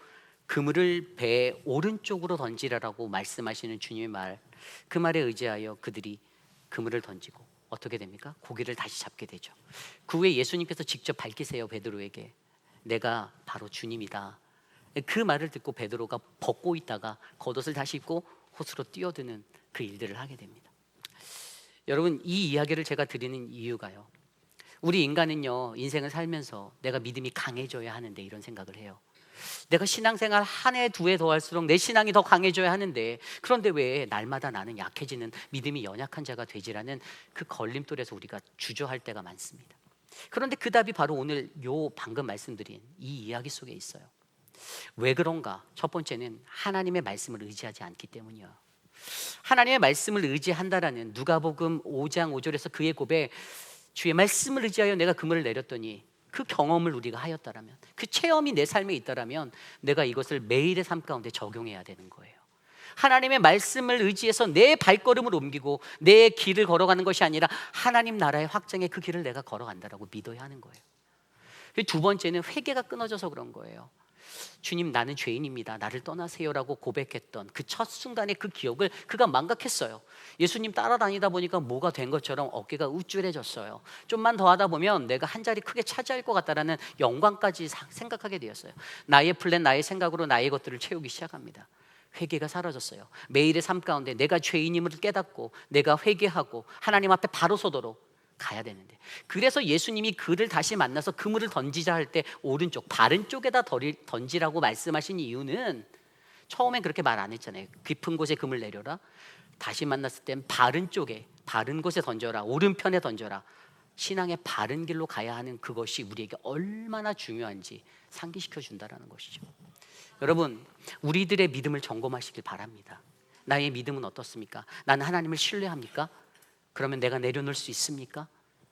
그물을 배 오른쪽으로 던지라라고 말씀하시는 주님의 말, 그 말에 의지하여 그들이 그물을 던지고 어떻게 됩니까? 고기를 다시 잡게 되죠. 그 후에 예수님께서 직접 밝히세요. 베드로에게 내가 바로 주님이다. 그 말을 듣고 베드로가 벗고 있다가 겉옷을 다시 입고 호수로 뛰어드는 그 일들을 하게 됩니다. 여러분, 이 이야기를 제가 드리는 이유가요, 우리 인간은요 인생을 살면서 내가 믿음이 강해져야 하는데 이런 생각을 해요. 내가 신앙생활 한 해 두 해 더 할수록 내 신앙이 더 강해져야 하는데, 그런데 왜 날마다 나는 약해지는 믿음이 연약한 자가 되지라는 그 걸림돌에서 우리가 주저할 때가 많습니다. 그런데 그 답이 바로 오늘 방금 말씀드린 이 이야기 속에 있어요. 왜 그런가? 첫 번째는 하나님의 말씀을 의지하지 않기 때문이에요. 하나님의 말씀을 의지한다라는 누가복음 5장 5절에서 그의 고백, 주의 말씀을 의지하여 내가 그물을 내렸더니, 그 경험을 우리가 하였다라면, 그 체험이 내 삶에 있다라면 내가 이것을 매일의 삶 가운데 적용해야 되는 거예요. 하나님의 말씀을 의지해서 내 발걸음을 옮기고 내 길을 걸어가는 것이 아니라 하나님 나라의 확장의 그 길을 내가 걸어간다라고 믿어야 하는 거예요. 두 번째는 회개가 끊어져서 그런 거예요. 주님 나는 죄인입니다, 나를 떠나세요라고 고백했던 그 첫 순간의 그 기억을 그가 망각했어요. 예수님 따라다니다 보니까 뭐가 된 것처럼 어깨가 우쭐해졌어요. 좀만 더 하다 보면 내가 한 자리 크게 차지할 것 같다라는 영광까지 생각하게 되었어요. 나의 플랜, 나의 생각으로 나의 것들을 채우기 시작합니다. 회개가 사라졌어요. 매일의 삶 가운데 내가 죄인임을 깨닫고 내가 회개하고 하나님 앞에 바로 서도록 가야 되는데, 그래서 예수님이 그를 다시 만나서 그물을 던지자 할 때 오른쪽, 바른 쪽에다 던지라고 말씀하신 이유는, 처음엔 그렇게 말 안 했잖아요. 깊은 곳에 그물 내려라. 다시 만났을 땐 바른 쪽에, 바른 곳에 던져라, 오른편에 던져라. 신앙의 바른 길로 가야 하는 그것이 우리에게 얼마나 중요한지 상기시켜 준다라는 것이죠. 여러분, 우리들의 믿음을 점검하시길 바랍니다. 나의 믿음은 어떻습니까? 나는 하나님을 신뢰합니까? 그러면 내가 내려놓을 수 있습니까?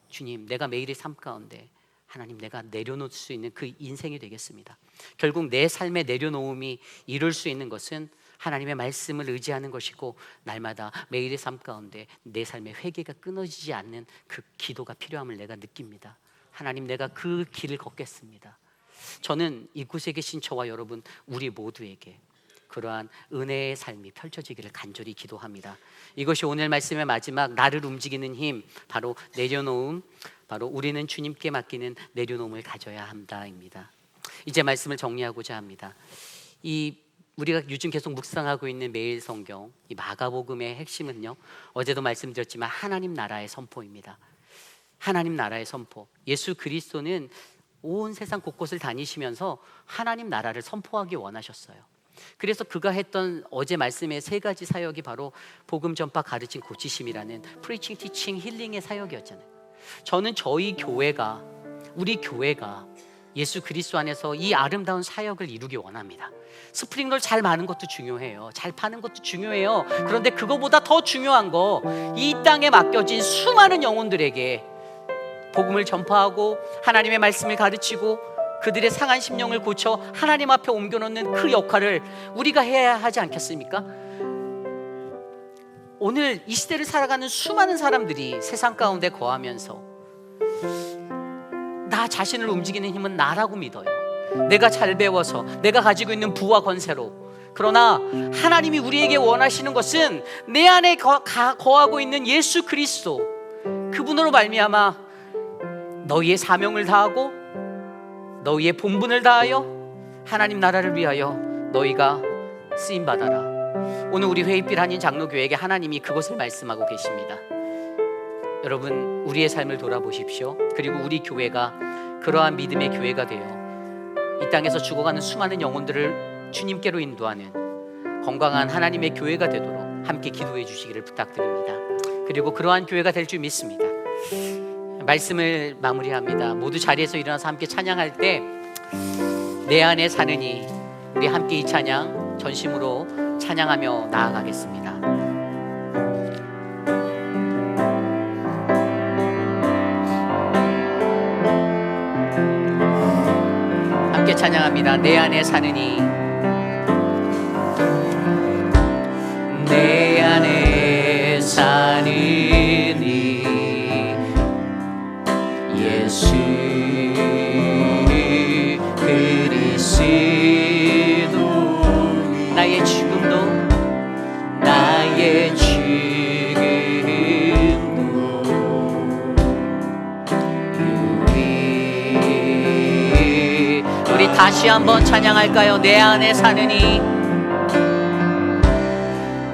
주님, 내가 매일의 삶 가운데 하나님, 내가 내려놓을 수 있는 그 인생이 되겠습니다. 결국 내 삶의 내려놓음이 이룰 수 있는 것은 하나님의 말씀을 의지하는 것이고, 날마다 매일의 삶 가운데 내 삶의 회개가 끊어지지 않는 그 기도가 필요함을 내가 느낍니다. 하나님, 내가 그 길을 걷겠습니다. 저는 이곳에 계신 저와 여러분, 우리 모두에게 그러한 은혜의 삶이 펼쳐지기를 간절히 기도합니다. 이것이 오늘 말씀의 마지막 나를 움직이는 힘, 바로 내려놓음, 바로 우리는 주님께 맡기는 내려놓음을 가져야 한다입니다. 이제 말씀을 정리하고자 합니다. 우리가 요즘 계속 묵상하고 있는 매일 성경, 이 마가복음의 핵심은요, 어제도 말씀드렸지만 하나님 나라의 선포입니다. 하나님 나라의 선포. 예수 그리스도는 온 세상 곳곳을 다니시면서 하나님 나라를 선포하기 원하셨어요. 그래서 그가 했던 어제 말씀의 세 가지 사역이 바로 복음 전파, 가르침, 고치심이라는 프리칭, 티칭, 힐링의 사역이었잖아요. 저는 저희 교회가, 우리 교회가 예수 그리스도 안에서 이 아름다운 사역을 이루기 원합니다. 스프링롤 잘 마는 것도 중요해요. 잘 파는 것도 중요해요. 그런데 그거보다 더 중요한 거, 이 땅에 맡겨진 수많은 영혼들에게 복음을 전파하고 하나님의 말씀을 가르치고 그들의 상한 심령을 고쳐 하나님 앞에 옮겨놓는 그 역할을 우리가 해야 하지 않겠습니까? 오늘 이 시대를 살아가는 수많은 사람들이 세상 가운데 거하면서 나 자신을 움직이는 힘은 나라고 믿어요. 내가 잘 배워서, 내가 가지고 있는 부와 권세로. 그러나 하나님이 우리에게 원하시는 것은 내 안에 거하고 있는 예수 그리스도, 그분으로 말미암아 너희의 사명을 다하고 너희의 본분을 다하여 하나님 나라를 위하여 너희가 쓰임받아라. 오늘 우리 회의빛 한인 장로교회에게 하나님이 그것을 말씀하고 계십니다. 여러분, 우리의 삶을 돌아보십시오. 그리고 우리 교회가 그러한 믿음의 교회가 되어 이 땅에서 죽어가는 수많은 영혼들을 주님께로 인도하는 건강한 하나님의 교회가 되도록 함께 기도해 주시기를 부탁드립니다. 그리고 그러한 교회가 될 줄 믿습니다. 말씀을 마무리합니다. 모두 자리에서 일어나서 함께 찬양할 때 내 안에 사느니, 우리 함께 이 찬양 전심으로 찬양하며 나아가겠습니다. 함께 찬양합니다. 내 안에 사느니, 내 안에 사느니 예수 그리스도, 나의 죽음도 유익. 우리 다시 한번 찬양할까요? 내 안에 사느니,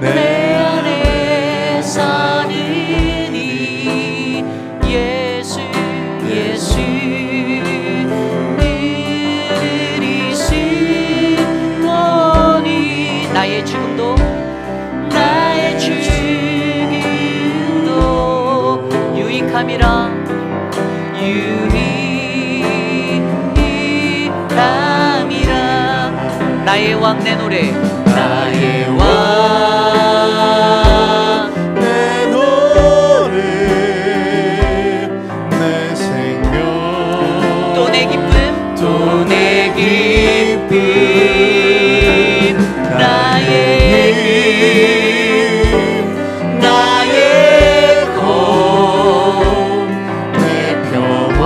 내 안에 사느니 예수 그리스도니, 나의 죽음도 유익함이라, 유익함이라. 나의 왕 내 노래, 나의 왕 내 노래, 내 생명, 또 내 기쁨, 또 내 기쁨, 나의 힘, 나의 공, 내 평화,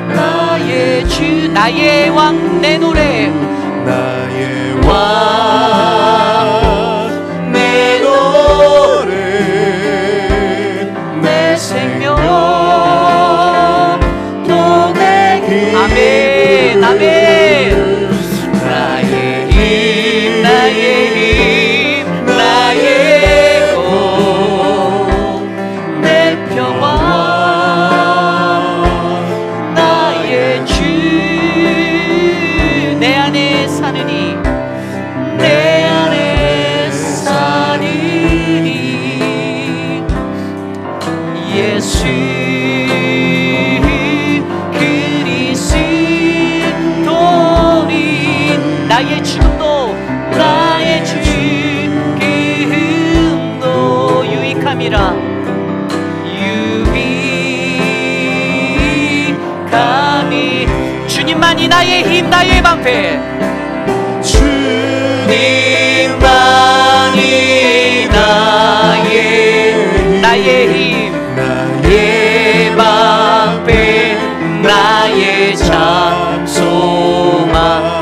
나의 주, 나의 왕 내 노래, 나의 왕 내 노래, 내 생명, 또 내 기쁨. 아멘, 아멘. 나의 힘, 나의 힘, 나의 공, 내 평화, 나의 주, 내 안에 사느니, 내 안에 사느니 예수 그리스도니, 나의 죽음도 유익함이라, 유익함이. 주님만이 나의 힘, 나의 방패. 주님만이 나의 힘, 나의 방패, 나의 참 소망.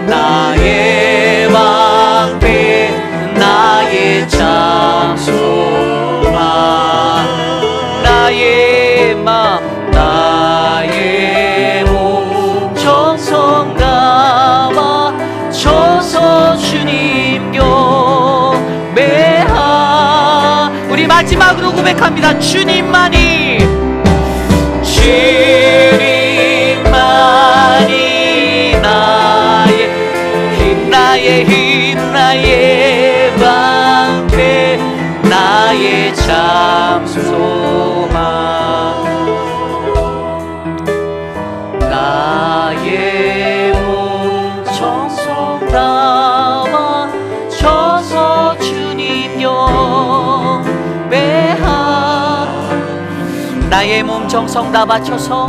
나의 방패 나의 참 소망 나의 맘 나의 몸 정성 담아 쳐서 주님 경배하. 우리 마지막으로 고백합니다. 주님만이 나의 힘 나의 방패 나의 참 소망 나의 몸 정성 담아 쳐서 주님 경배하. 나의 몸 정성 다 바쳐서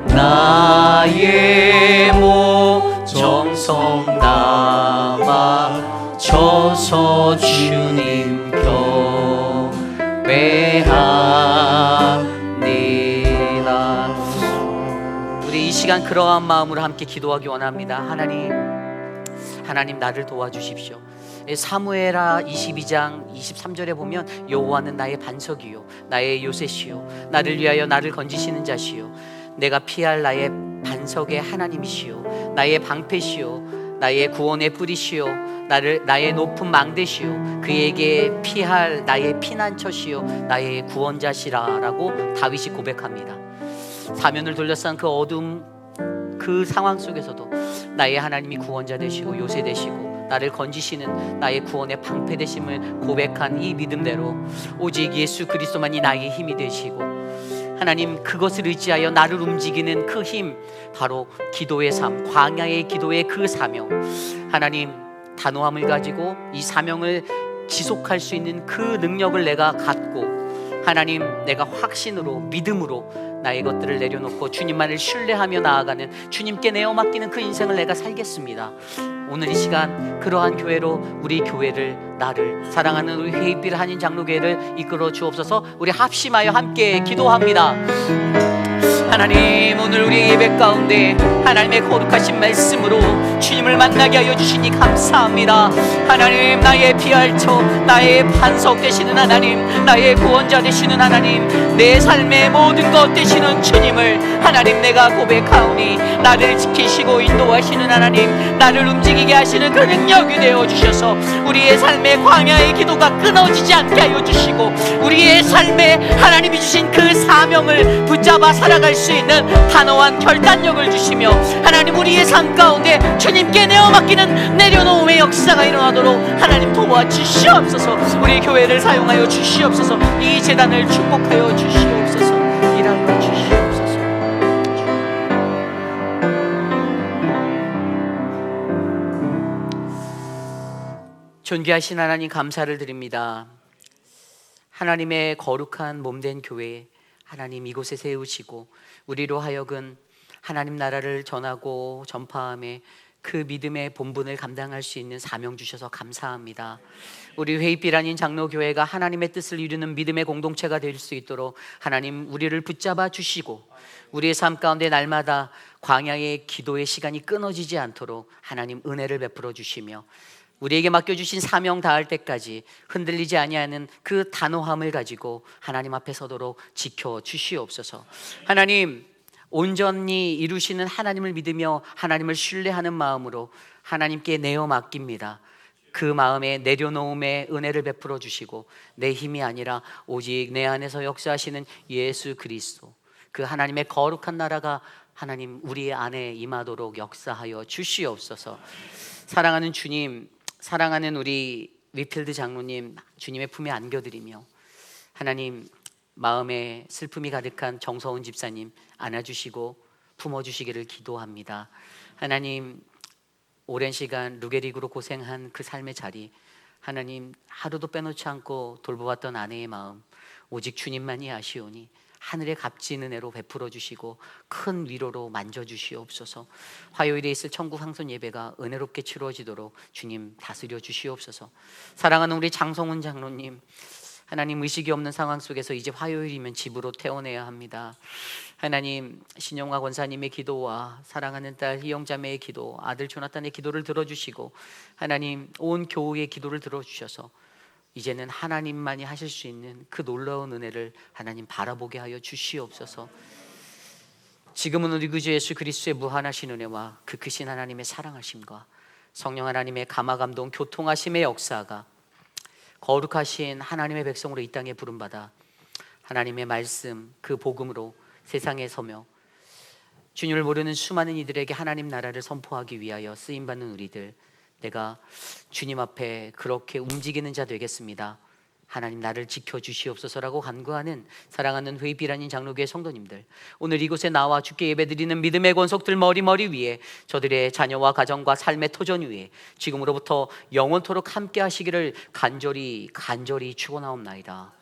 나의 몸 정성 담아 쳐서 주님 경배합니다. 우리 이 시간 그러한 마음으로 함께 기도하기 원합니다. 하나님 나를 도와주십시오. 사무엘하 22장 23절에 보면 여호와는 나의 반석이요 나의 요새시요 나를 위하여 나를 건지시는 자시요 내가 피할 나의 반석의 하나님이시요 나의 방패시요 나의 구원의 뿌리시요 나의 높은 망대시요 그에게 피할 나의 피난처시요 나의 구원자시라라고 다윗이 고백합니다. 사면을 둘러싼 그 어둠 그 상황 속에서도 나의 하나님이 구원자 되시고 요새 되시고 나를 건지시는 나의 구원의 방패 되심을 고백한 이 믿음대로 오직 예수 그리스도만이 나의 힘이 되시고 하나님 그것을 의지하여 나를 움직이는 그 힘 바로 기도의 삶 광야의 기도의 그 사명 하나님 단호함을 가지고 이 사명을 지속할 수 있는 그 능력을 내가 갖고 하나님 내가 확신으로 믿음으로 나의 것들을 내려놓고 주님만을 신뢰하며 나아가는 주님께 내어 맡기는 그 인생을 내가 살겠습니다. 오늘 이 시간 그러한 교회로 우리 교회를 나를 사랑하는 우리 회의빛 한인 장로교회를 이끌어 주옵소서. 우리 합심하여 함께 기도합니다. 하나님 오늘 우리 예배 가운데 하나님의 거룩하신 말씀으로 주님을 만나게 하여 주시니 감사합니다. 하나님 나의 피할처 나의 반석 되시는 하나님 나의 구원자 되시는 하나님 내 삶의 모든 것 되시는 주님을 하나님 내가 고백하오니 나를 지키시고 인도하시는 하나님 나를 움직이게 하시는 그 능력이 되어 주셔서 우리의 삶의 광야의 기도가 끊어지지 않게 하여 주시고 우리의 삶에 하나님이 주신 그 사명을 붙잡아 살아갈 수 있는 단호한 결단력을 주시며 하나님 우리의 삶 가운데 주님께 내어 맡기는 내려놓음의 역사가 일어나도록 하나님 도와주시옵소서. 우리 교회를 사용하여 주시옵소서. 이 재단을 축복하여 주시옵소서. 일하여 주시옵소서. 존귀하신 하나님 감사를 드립니다. 하나님의 거룩한 몸된 교회 하나님 이곳에 세우시고 우리로 하여금 하나님 나라를 전하고 전파함에 그 믿음의 본분을 감당할 수 있는 사명 주셔서 감사합니다. 우리 회의빛 한인 장로교회가 하나님의 뜻을 이루는 믿음의 공동체가 될 수 있도록 하나님 우리를 붙잡아 주시고 우리의 삶 가운데 날마다 광야의 기도의 시간이 끊어지지 않도록 하나님 은혜를 베풀어 주시며 우리에게 맡겨주신 사명 다할 때까지 흔들리지 아니하는 그 단호함을 가지고 하나님 앞에 서도록 지켜 주시옵소서. 하나님 온전히 이루시는 하나님을 믿으며 하나님을 신뢰하는 마음으로 하나님께 내어 맡깁니다. 그 마음에 내려놓음의 은혜를 베풀어 주시고 내 힘이 아니라 오직 내 안에서 역사하시는 예수 그리스도 그 하나님의 거룩한 나라가 하나님 우리 안에 임하도록 역사하여 주시옵소서. 사랑하는 주님, 사랑하는 우리 위필드 장로님 주님의 품에 안겨드리며 하나님 마음에 슬픔이 가득한 정서훈 집사님 안아주시고 품어주시기를 기도합니다. 하나님 오랜 시간 루게릭으로 고생한 그 삶의 자리 하나님 하루도 빼놓지 않고 돌보았던 아내의 마음 오직 주님만이 아시오니 하늘의 값진 은혜로 베풀어 주시고 큰 위로로 만져주시옵소서. 화요일에 있을 천국 황손 예배가 은혜롭게 치루어지도록 주님 다스려 주시옵소서. 사랑하는 우리 장성훈 장로님 하나님, 의식이 없는 상황 속에서 이제 화요일이면 집으로 태어내야 합니다. 하나님, 신영화 권사님의 기도와 사랑하는 딸 희영자매의 기도, 아들 조나단의 기도를 들어주시고 하나님, 온 교우의 기도를 들어주셔서 이제는 하나님만이 하실 수 있는 그 놀라운 은혜를 하나님 바라보게 하여 주시옵소서. 지금은 우리 구주 예수 그리스도의 무한하신 은혜와 그 크신 하나님의 사랑하심과 성령 하나님의 감화감동 교통하심의 역사가 거룩하신 하나님의 백성으로 이 땅에 부름받아 하나님의 말씀 그 복음으로 세상에 서며 주님을 모르는 수많은 이들에게 하나님 나라를 선포하기 위하여 쓰임받는 우리들, 내가 주님 앞에 그렇게 움직이는 자 되겠습니다. 하나님 나를 지켜주시옵소서라고 간구하는 사랑하는 회비라닌 장로교회 성도님들, 오늘 이곳에 나와 주께 예배드리는 믿음의 권속들 머리 위에 저들의 자녀와 가정과 삶의 토전 위에 지금으로부터 영원토록 함께 하시기를 간절히 축원하옵나이다.